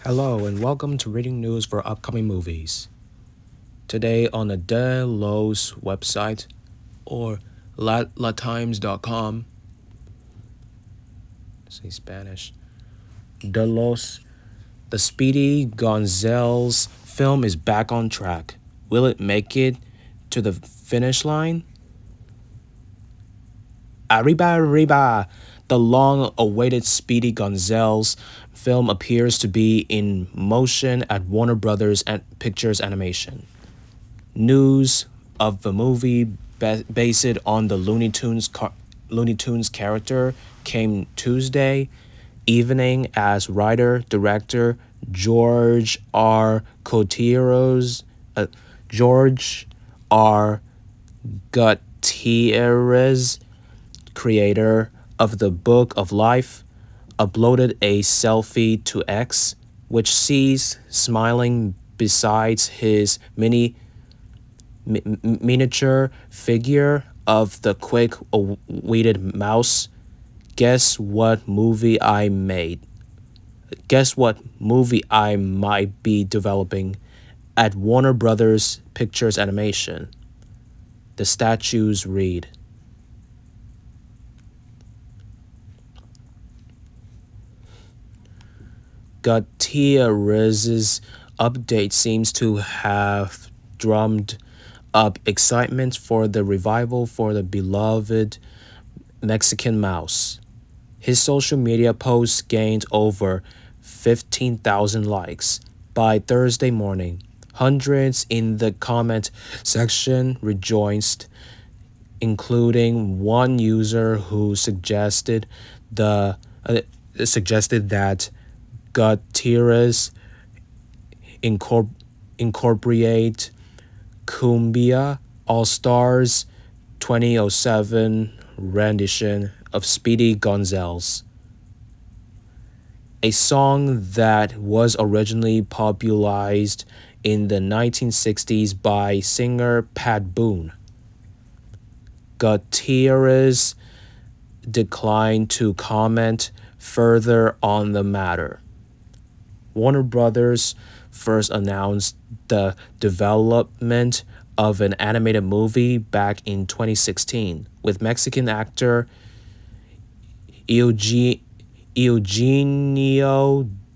Hello and welcome to Reading News for upcoming movies. Today on the De Los website or latimes.com, say Spanish, De Los, the Speedy Gonzales film is back on track. Will it make it to the finish line? Arriba, arriba! The long-awaited Speedy Gonzales film appears to be in motion at Warner Brothers Pictures Animation. News of the movie based on the Looney Tunes character came Tuesday evening as writer-director George R. Gutierrez, creator of the Book of Life, uploaded a selfie to X, which sees smiling beside his miniature figure of the quick-witted mouse. Guess what movie I made? Guess what movie I might be developing at Warner Brothers Pictures Animation? The statues read. Gutierrez's update seems to have drummed up excitement for the revival for the beloved Mexican mouse. His social media posts gained over 15,000 likes by Thursday morning. Hundreds in the comment section rejoiced, including one user who suggested that Gutierrez incorporate Cumbia All-Stars 2007 rendition of Speedy Gonzales, a song that was originally popularized in the 1960s by singer Pat Boone. Gutierrez declined to comment further on the matter. Warner Brothers first announced the development of an animated movie back in 2016 with Mexican actor Eugenio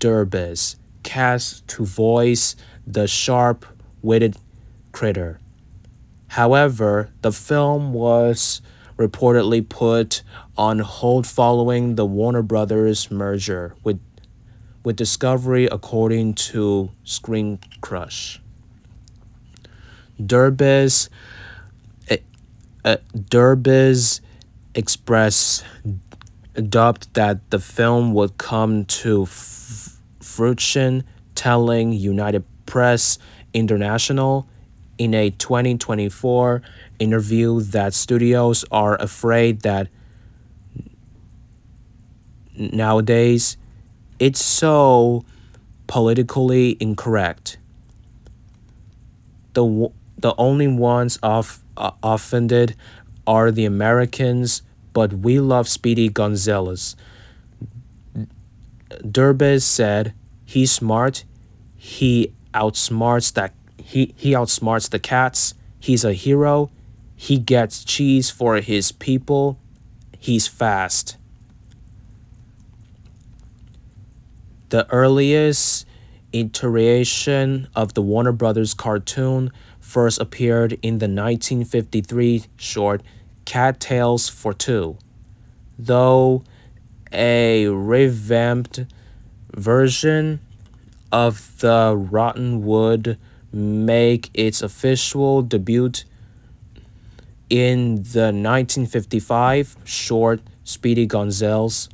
Derbez cast to voice the sharp-witted critter. However, the film was reportedly put on hold following the Warner Brothers merger with Discovery, according to Screen Crush. Derbez expressed doubt that the film would come to fruition, telling United Press International in a 2024 interview that studios are afraid that nowadays it's so politically incorrect. The only ones offended are the Americans, but we love Speedy Gonzales. Derbez said, "He's smart. He outsmarts the cats. He's a hero. He gets cheese for his people. He's fast." The earliest iteration of the Warner Brothers cartoon first appeared in the 1953 short Cat Tales for Two, though a revamped version of the Rotten would make its official debut in the 1955 short Speedy Gonzales,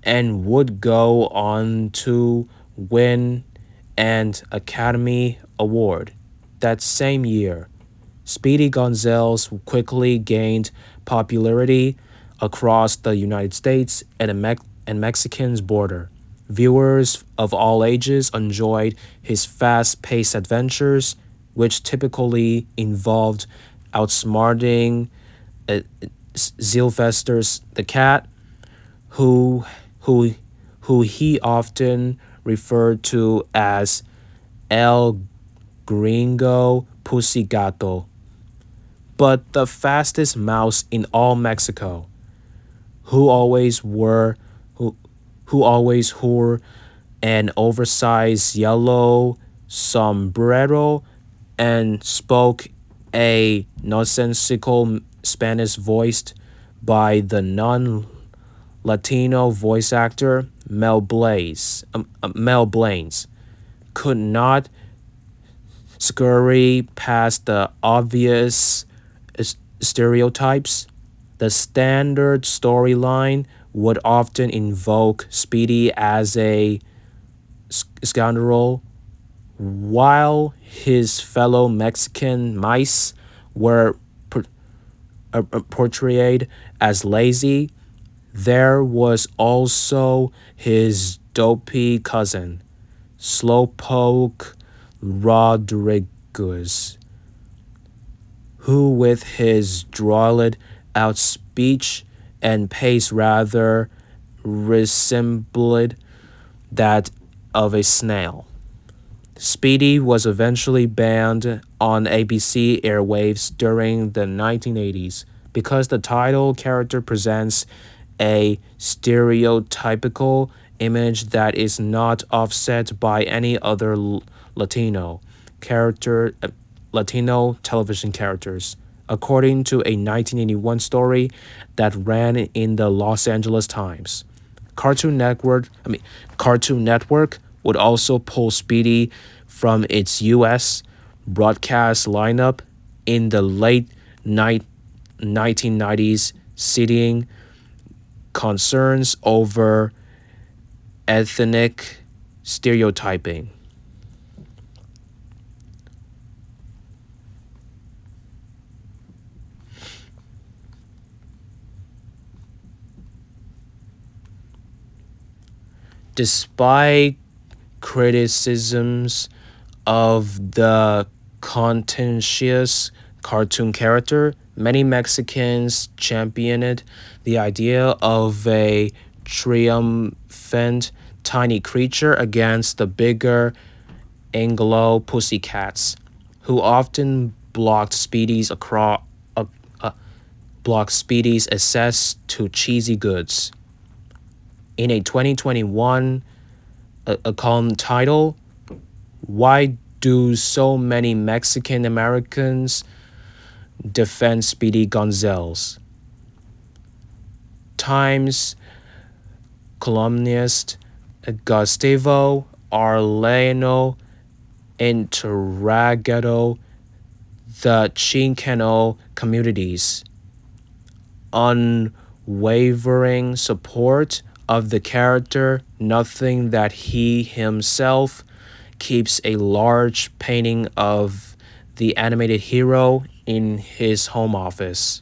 and would go on to win an Academy Award. That same year, Speedy Gonzales quickly gained popularity across the United States and Mexican's border. Viewers of all ages enjoyed his fast-paced adventures, which typically involved outsmarting Sylvester the cat, who he often referred to as El Gringo Pusigato, but the fastest mouse in all Mexico, who always wore who, who always wore an oversized yellow sombrero and spoke a nonsensical Spanish voiced by the non-Latino voice actor Mel Blaines, could not scurry past the obvious stereotypes. The standard storyline would often invoke Speedy as a scoundrel, while his fellow Mexican mice were portrayed as lazy. There was also his dopey cousin, Slowpoke Rodriguez, who, with his drawled out speech and pace, rather resembled that of a snail. Speedy was eventually banned on ABC airwaves during the 1980s because the title character presents a stereotypical image that is not offset by any other Latino character Latino television characters, according to a 1981 story that ran in the Los Angeles Times. Cartoon Network, I mean, Cartoon Network would also pull Speedy from its U.S. broadcast lineup in the late 1990s, citing concerns over ethnic stereotyping. Despite criticisms of the contentious cartoon character, many Mexicans championed the idea of a triumphant tiny creature against the bigger Anglo pussycats, who often uh, blocked Speedy's access to cheesy goods. In a 2021 a column title, "Why Do So Many Mexican Americans Defend Speedy Gonzales?" Times columnist Gustavo Arellano interrogated the Chicano community's unwavering support of the character, nothing that he himself keeps a large painting of the animated hero in his home office.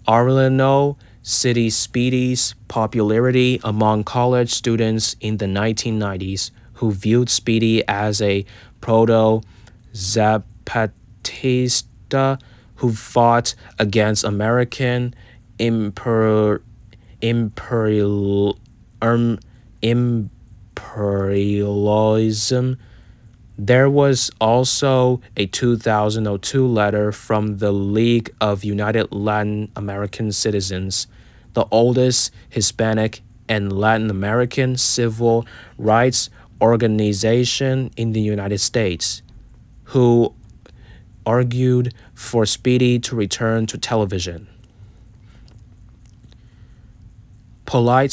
Arellano cited Speedy's popularity among college students in the 1990s, who viewed Speedy as a proto-Zapatista who fought against American imper- imperial, imperialism. There was also a 2002 letter from the League of United Latin American Citizens, the oldest Hispanic and Latin American civil rights organization in the United States, who argued for Speedy to return to television. Polite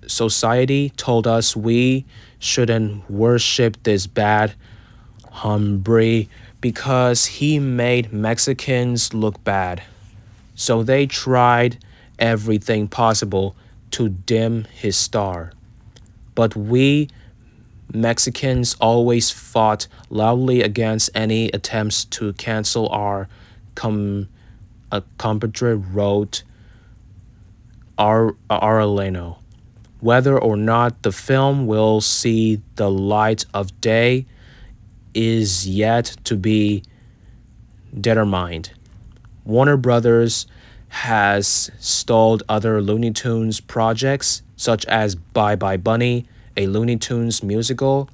society told us we shouldn't worship this bad hombre because he made Mexicans look bad. So they tried everything possible to dim his star. But we Mexicans always fought loudly against any attempts to cancel our compatriot, wrote Arellano. Whether or not the film will see the light of day is yet to be determined. Warner Brothers has stalled other Looney Tunes projects such as Bye Bye Bunny, a Looney Tunes musical,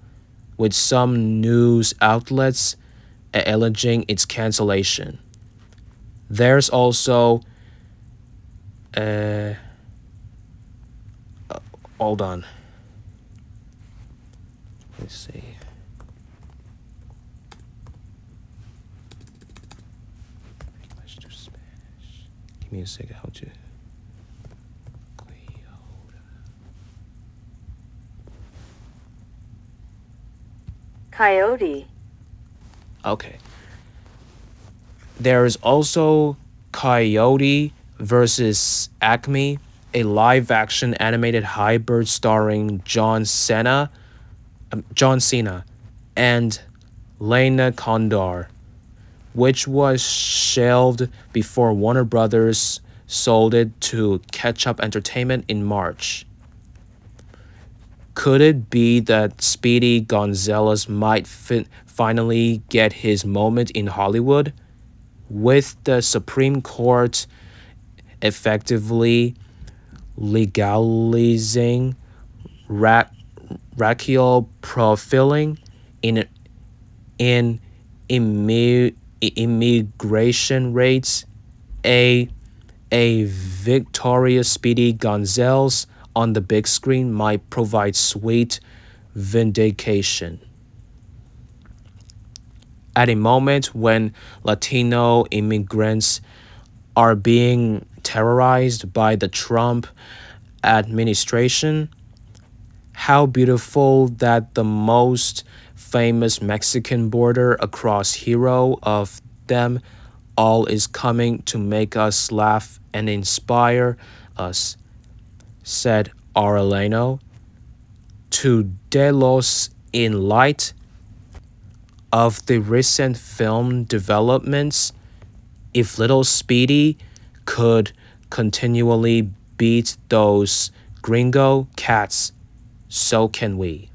with some news outlets alleging its cancellation. There's also uh, hold on. Let's see. English to Spanish. Give me a second. How to. Coyote. Okay. There is also Coyote versus Acme, a live-action animated hybrid starring John Cena, and Lena Condor, which was shelved before Warner Brothers sold it to Catch Up Entertainment in March. Could it be that Speedy Gonzales might finally get his moment in Hollywood? With the Supreme Court effectively legalizing racial profiling in immigration rates, a victorious Speedy Gonzales on the big screen might provide sweet vindication. At a moment when Latino immigrants are being terrorized by the Trump administration, how beautiful that the most famous Mexican border across hero of them all is coming to make us laugh and inspire us, said Aurelano to Delos in light of the recent film developments. If little Speedy could continually beat those gringo cats, so can we.